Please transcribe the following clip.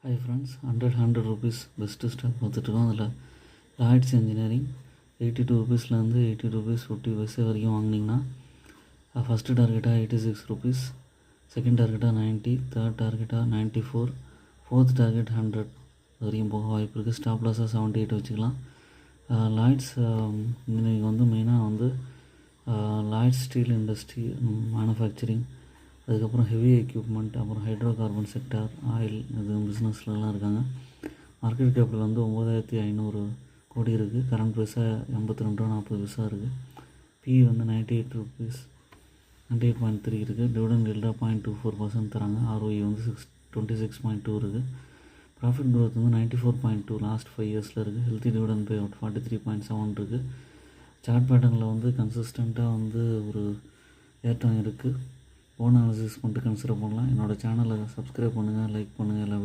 Hi friends, 100 rupees best stock பார்த்துட்ருக்கோம். அதில் Lloyds engineering 82 rupeesலேருந்து 80 rupees 50 paise வரைக்கும் வாங்கினீங்கன்னா ஃபஸ்ட்டு டார்கெட்டாக 86 rupees, செகண்ட் டார்கெட்டாக 90, தேர்ட் டார்கெட்டாக 94, ஃபோர்த் டார்கெட் 100 வரைக்கும் போக வாய்ப்பு இருக்குது. ஸ்டாப் லாஸாக 78 வச்சுக்கலாம். லாய்ட்ஸ் இன்ஜினியரிங் வந்து மெயினாக வந்து லாய்ட்ஸ் ஸ்டீல் இண்டஸ்ட்ரி, மேனுஃபேக்சரிங், அதுக்கப்புறம் ஹெவி எக்யூப்மெண்ட், அப்புறம் ஹைட்ரோ கார்பன் செக்டார், ஆயில் இது பிஸ்னஸ்லலாம் இருக்காங்க. மார்க்கெட் கேபிட்டல் வந்து 9500 கோடி இருக்குது. கரண்ட் ப்ரைஸாக 82.40 இருக்குது. பி வந்து 98 rupees 98.3 இருக்குது. டிவிடெண்ட் ஈல்டாக 0.24% தராங்க. ஆர்ஓஇ வந்து 26.2 இருக்குது. ப்ராஃபிட் க்ரோத் வந்து 94.2 லாஸ்ட் 5 இயர்ஸில் இருக்குது. ஹெல்த்தி டிவிடெண்ட் பே அவுட் 43.7 இருக்குது. சார்ட் பேட்டர்னில் வந்து கன்சிஸ்டண்ட்டாக வந்து ஒரு ஏற்றம் இருக்குது. ஓன் அனாலிசிஸ் பண்ணிட்டு கன்சிடர் பண்ணலாம். என்னோடய சேனலை சப்ஸ்கிரைப் பண்ணுங்கள், லைக் பண்ணுங்கள். எல்லா